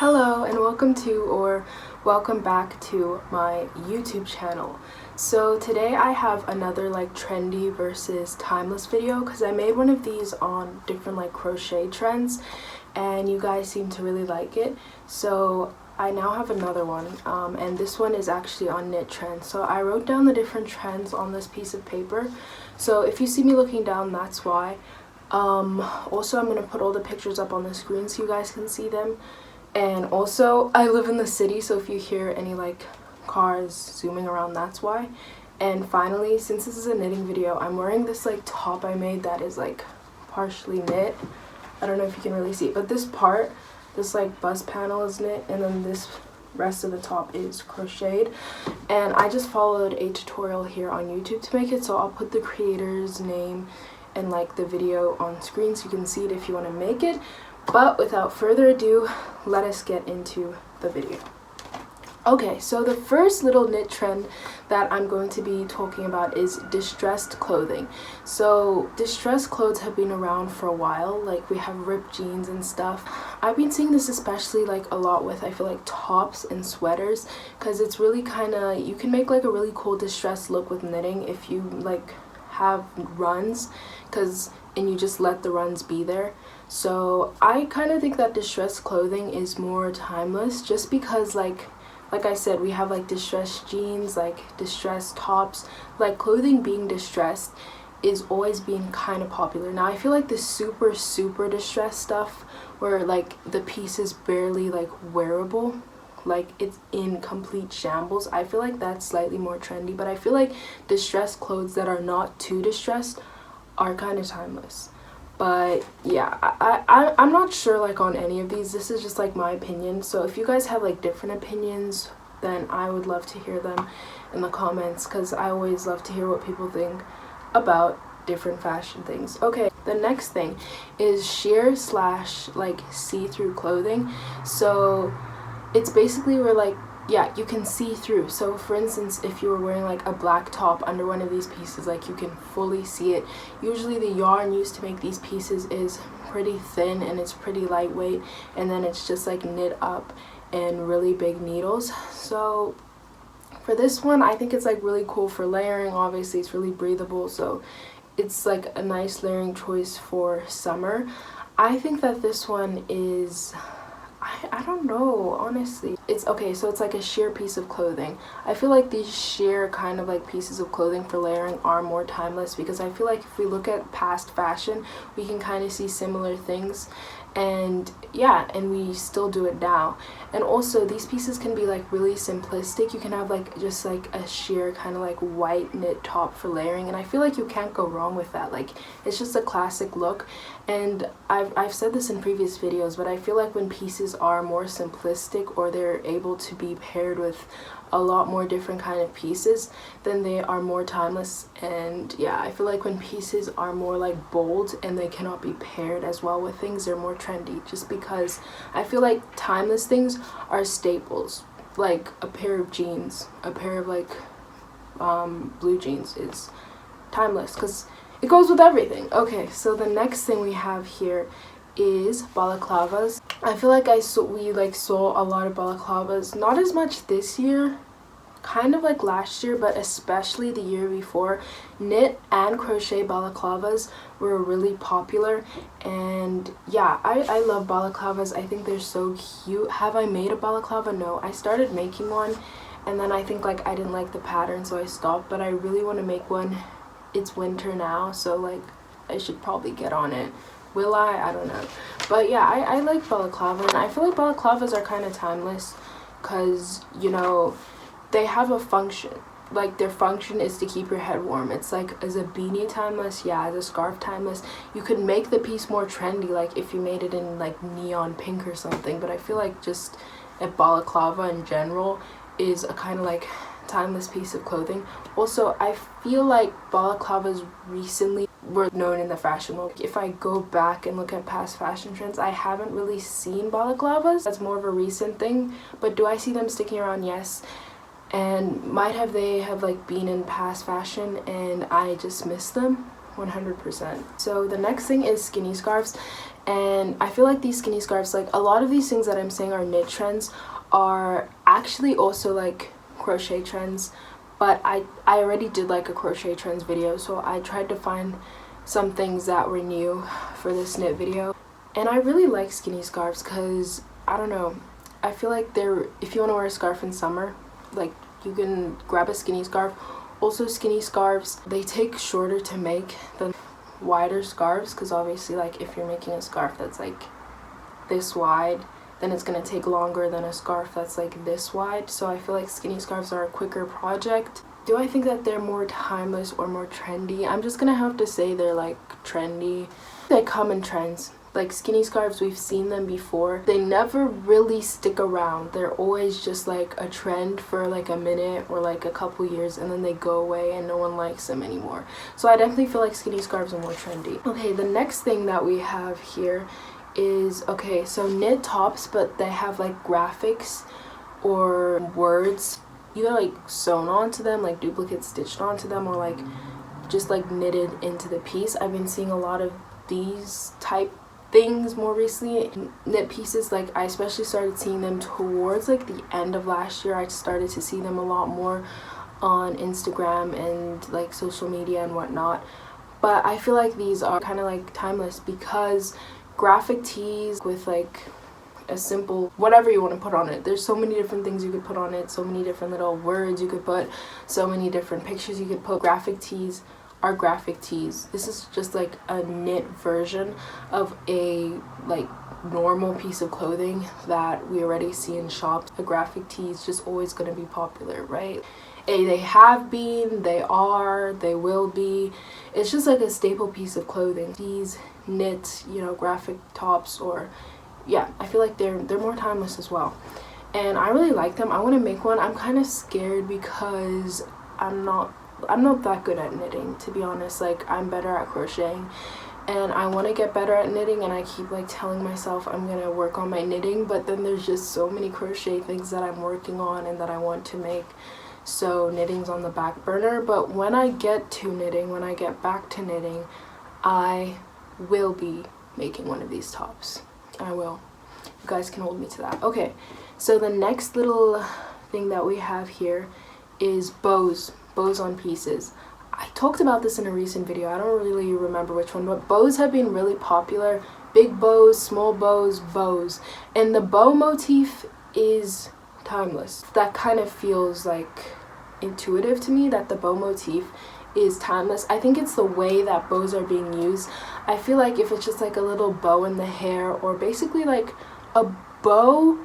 Hello and welcome back to my YouTube channel. So today I have another like trendy versus timeless video because I made one of these on different like crochet trends and you guys seem to really like it. So I now have another one and this one is actually on knit trends. So I wrote down the different trends on this piece of paper. So if you see me looking down, that's why. Also I'm going to put all the pictures up on the screen so you guys can see them. And also I live in the city, so if you hear any like cars zooming around, that's why. And finally, since this is a knitting video, I'm wearing this like top I made that is like partially knit. I don't know if you can really see it, but this like bust panel is knit, and then this rest of the top is crocheted. And I just followed a tutorial here on YouTube to make it, so I'll put the creator's name and like the video on screen so you can see it if you want to make it. But without further ado, let us get into the video. Okay, so the first little knit trend that I'm going to be talking about is distressed clothing. So distressed clothes have been around for a while, like we have ripped jeans and stuff. I've been seeing this especially like a lot with, I feel like, tops and sweaters, because it's really kind of, you can make like a really cool distressed look with knitting if you like have runs, and you just let the runs be there. So I kind of think that distressed clothing is more timeless, just because like I said, we have like distressed jeans, like distressed tops. Like clothing being distressed is always being kind of popular. Now I feel like the super distressed stuff where like the piece is barely like wearable, like it's in complete shambles, I feel like that's slightly more trendy. But I feel like distressed clothes that are not too distressed are kind of timeless. But yeah, I'm not sure like on any of these. This is just like my opinion. So if you guys have like different opinions, then I would love to hear them in the comments, because I always love to hear what people think about different fashion things. Okay, the next thing is sheer / like see-through clothing. So it's basically where like, yeah, you can see through. So for instance, if you were wearing like a black top under one of these pieces, like you can fully see it. Usually the yarn used to make these pieces is pretty thin and it's pretty lightweight, and then it's just like knit up in really big needles. So for this one, I think it's like really cool for layering. Obviously it's really breathable, so it's like a nice layering choice for summer. I think that this one is, I don't know, honestly. It's okay, so it's like a sheer piece of clothing. I feel like these sheer kind of like pieces of clothing for layering are more timeless, because I feel like if we look at past fashion, we can kind of see similar things. And yeah, and we still do it now. And also these pieces can be like really simplistic. You can have like just like a sheer kind of like white knit top for layering, and I feel like you can't go wrong with that. Like it's just a classic look. And I've said this in previous videos, but I feel like when pieces are more simplistic, or they're able to be paired with a lot more different kind of pieces, then they are more timeless. And yeah, I feel like when pieces are more like bold and they cannot be paired as well with things, they're more trendy, just because I feel like timeless things are staples. Like a pair of jeans, a pair of like blue jeans is timeless because it goes with everything. Okay, so the next thing we have here is balaclavas. I feel like we saw a lot of balaclavas, not as much this year, kind of like last year, but especially the year before. Knit and crochet balaclavas were really popular, and yeah, I love balaclavas. I think they're so cute. Have I made a balaclava? No, I started making one, and then I think like I didn't like the pattern, so I stopped. But I really want to make one. It's winter now, so like I should probably get on it. Will I don't know. But yeah, I like balaclava, and I feel like balaclavas are kind of timeless because, you know, they have a function. Like their function is to keep your head warm. It's like, as a beanie timeless, yeah, as a scarf timeless. You could make the piece more trendy, like if you made it in like neon pink or something, but I feel like just a balaclava in general is a kind of like timeless piece of clothing. Also, I feel like balaclavas recently were known in the fashion world. If I go back and look at past fashion trends, I haven't really seen balaclavas. That's more of a recent thing. But do I see them sticking around? Yes. And they have like been in past fashion and I just miss them. 100%. So the next thing is skinny scarves, and I feel like these skinny scarves, like a lot of these things that I'm saying are knit trends, are actually also like crochet trends, but I already did like a crochet trends video, so I tried to find some things that were new for this knit video. And I really like skinny scarves because, I don't know, I feel like they're, if you want to wear a scarf in summer, like you can grab a skinny scarf. Also, skinny scarves, they take shorter to make than wider scarves, because obviously like if you're making a scarf that's like this wide, then it's going to take longer than a scarf that's like this wide. So I feel like skinny scarves are a quicker project. Do I think that they're more timeless or more trendy? I'm just gonna have to say they're like trendy. They come in trends. Like skinny scarves, we've seen them before. They never really stick around. They're always just like a trend for like a minute or like a couple years, and then they go away and no one likes them anymore. So I definitely feel like skinny scarves are more trendy. Okay, the next thing that we have here is, okay, so knit tops, but they have like graphics or words either like sewn onto them, like duplicate stitched onto them, or like just like knitted into the piece. I've been seeing a lot of these type things more recently. Knit pieces, like I especially started seeing them towards like the end of last year. I started to see them a lot more on Instagram and like social media and whatnot. But I feel like these are kind of like timeless, because graphic tees with like a simple whatever you want to put on it, there's so many different things you could put on it, so many different little words you could put, so many different pictures you could put. Graphic tees are graphic tees. This is just like a knit version of a like normal piece of clothing that we already see in shops. A graphic tee is just always going to be popular, right? They have been, they are, they will be. It's just like a staple piece of clothing. These knit, you know, graphic tops, or yeah, I feel like they're more timeless as well, and I really like them. I want to make one. I'm kind of scared because I'm not that good at knitting, to be honest. Like I'm better at crocheting, and I want to get better at knitting, and I keep like telling myself I'm gonna work on my knitting, but then there's just so many crochet things that I'm working on and that I want to make, so knitting's on the back burner. But when I get to knitting, when I get back to knitting, I will be making one of these tops. I will. You guys can hold me to that. Okay, so the next little thing that we have here is bows on pieces. I talked about this in a recent video. I don't really remember which one, but bows have been really popular. Big bows, small bows, bows. And the bow motif is timeless. That kind of feels like intuitive to me, that the bow motif is timeless. I think it's the way that bows are being used. I feel like if it's just like a little bow in the hair, or basically like a bow,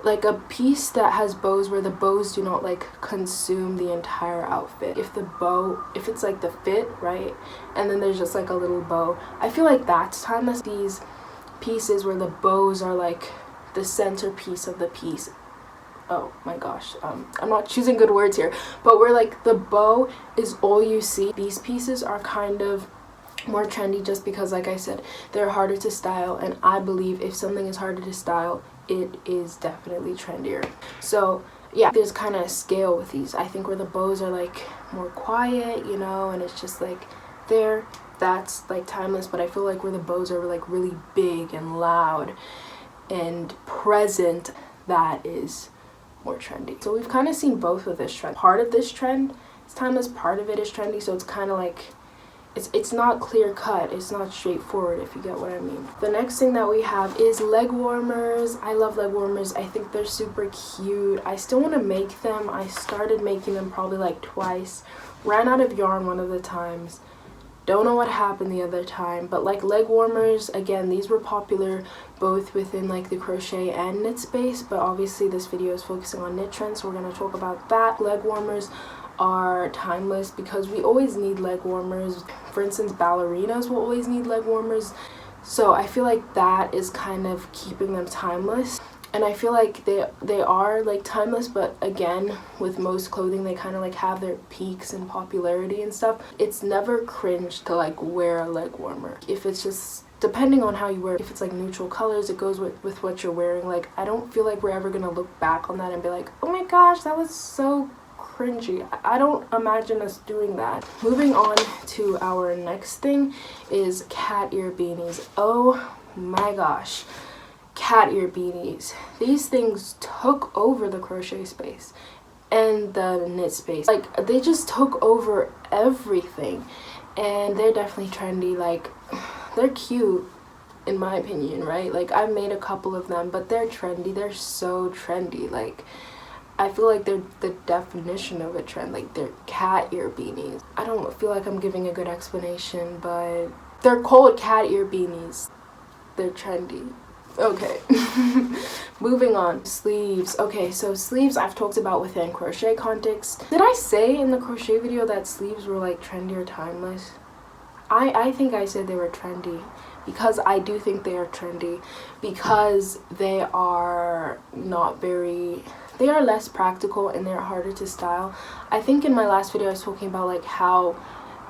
like a piece that has bows where the bows do not like consume the entire outfit. If it's like the fit, right, and then there's just like a little bow, I feel like that's timeless. These pieces where the bows are like the centerpiece of the piece. Oh my gosh, I'm not choosing good words here, but where like the bow is all you see. These pieces are kind of more trendy just because, like I said, they're harder to style, and I believe if something is harder to style, it is definitely trendier. So yeah, there's kind of a scale with these. I think where the bows are like more quiet, you know, and it's just like there, that's like timeless. But I feel like where the bows are like really big and loud and present, that is more trendy. So we've kind of seen both of this trend. Part of this trend is timeless, part of it is trendy, so it's kind of like it's not clear cut, it's not straightforward, if you get what I mean. The next thing that we have is leg warmers. I love leg warmers. I think they're super cute. I still want to make them. I started making them probably like twice, ran out of yarn one of the times, don't know what happened the other time. But like leg warmers, again, these were popular both within like the crochet and knit space, but obviously this video is focusing on knit trends, so we're going to talk about that. Leg warmers are timeless because we always need leg warmers. For instance, ballerinas will always need leg warmers, so I feel like that is kind of keeping them timeless. And I feel like they are like timeless, but again, with most clothing, they kind of like have their peaks in popularity and stuff. It's never cringe to like wear a leg warmer. If it's just, depending on how you wear it, if it's like neutral colors, it goes with what you're wearing. Like, I don't feel like we're ever gonna look back on that and be like, oh my gosh, that was so cringy. I don't imagine us doing that. Moving on to our next thing is cat ear beanies. Oh my gosh, cat ear beanies. These things took over the crochet space and the knit space. Like, they just took over everything, and they're definitely trendy. Like, they're cute in my opinion, right? Like, I've made a couple of them, but they're trendy. They're so trendy. Like, I feel like they're the definition of a trend. Like, they're cat ear beanies. I don't feel like I'm giving a good explanation, but they're called cat ear beanies. They're trendy. Okay. Moving on. Sleeves. Okay, so sleeves I've talked about within crochet context. Did I say in the crochet video that sleeves were like trendy or timeless? I think I said they were trendy, because I do think they are trendy, because they are less practical and they're harder to style. I think in my last video I was talking about like how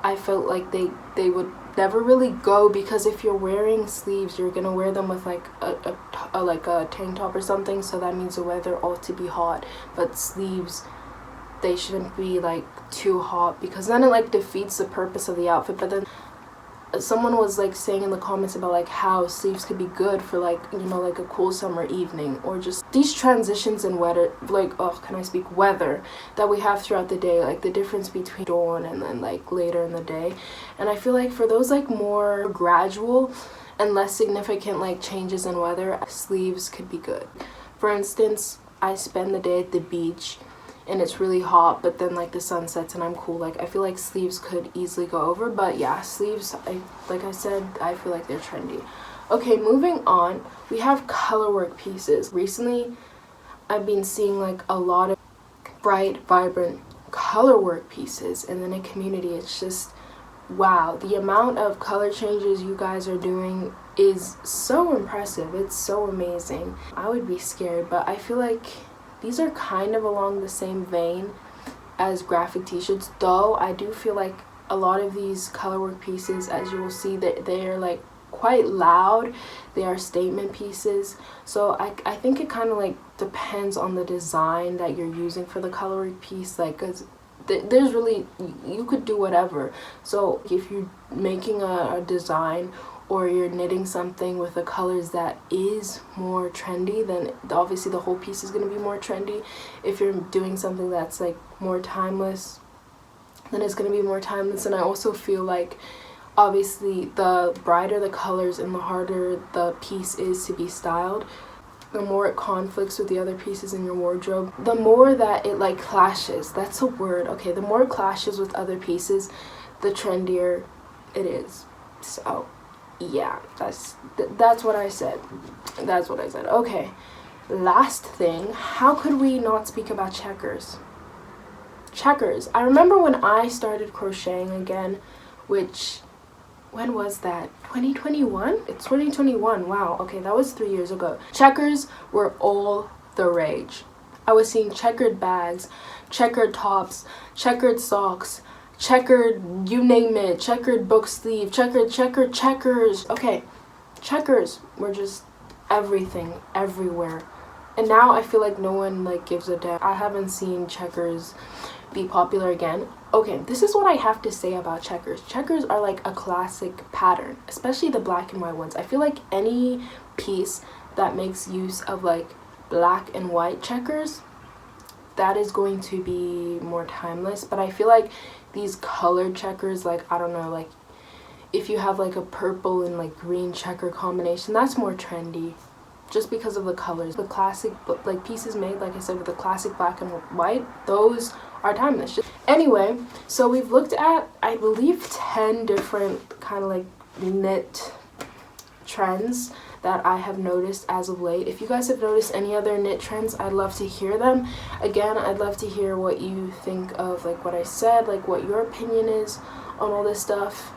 I felt like they would never really go, because if you're wearing sleeves, you're gonna wear them with like a tank top or something, so that means the weather ought to be hot. But sleeves, they shouldn't be like too hot, because then it like defeats the purpose of the outfit. But then someone was like saying in the comments about like how sleeves could be good for like, you know, like a cool summer evening, or just these transitions in weather, like, oh, can I speak, weather that we have throughout the day, like the difference between dawn and then like later in the day. And I feel like for those like more gradual and less significant like changes in weather, sleeves could be good. For instance, I spend the day at the beach and it's really hot, but then like the sun sets and I'm cool. Like, I feel like sleeves could easily go over. But yeah, sleeves, like I said, I feel like they're trendy. Okay, moving on, we have colorwork pieces. Recently I've been seeing like a lot of bright, vibrant colorwork pieces in the knit community. It's just wow, the amount of color changes you guys are doing is so impressive. It's so amazing. I would be scared, but I feel like these are kind of along the same vein as graphic t-shirts, though I do feel like a lot of these colorwork pieces, as you will see, that they are like quite loud. They are statement pieces, so I think it kind of like depends on the design that you're using for the colorwork piece. Like, because there's really, you could do whatever. So if you're making a design or you're knitting something with the colors that is more trendy, then obviously the whole piece is going to be more trendy. If you're doing something that's like more timeless, then it's going to be more timeless. And I also feel like obviously the brighter the colors and the harder the piece is to be styled, the more it conflicts with the other pieces in your wardrobe, the more that it like clashes. That's a word. Okay, the more it clashes with other pieces, the trendier it is. So yeah, that's what I said. That's what I said. Okay, last thing, how could we not speak about checkers? Checkers. I remember when I started crocheting again, which, when was that? 2021? It's 2021. Wow. Okay, that was 3 years ago. Checkers were all the rage. I was seeing checkered bags, checkered tops, checkered socks, checkered, you name it, checkered book sleeve, checkers. Okay, checkers were just everything, everywhere. And now I feel like no one like gives a damn. I haven't seen checkers be popular again. Okay, this is what I have to say about checkers. Checkers are like a classic pattern, especially the black and white ones. I feel like any piece that makes use of like black and white checkers, that is going to be more timeless. But I feel like these colored checkers, like, I don't know, like if you have like a purple and like green checker combination, that's more trendy just because of the colors. The classic like pieces made, like I said, with the classic black and white, those are timeless. Anyway, so we've looked at, I believe, 10 different kind of like knit trends that I have noticed as of late. If you guys have noticed any other knit trends, I'd love to hear them. Again, I'd love to hear what you think of like what I said, like what your opinion is on all this stuff.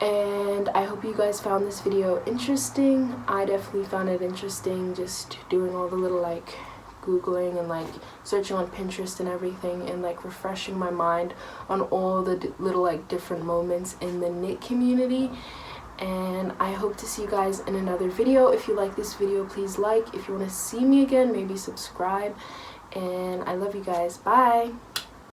And I hope you guys found this video interesting. I definitely found it interesting, just doing all the little like googling and like searching on Pinterest and everything, and like refreshing my mind on all the little like different moments in the knit community. And I hope to see you guys in another video. If you like this video, please like. If you want to see me again, maybe subscribe. And I love you guys. Bye.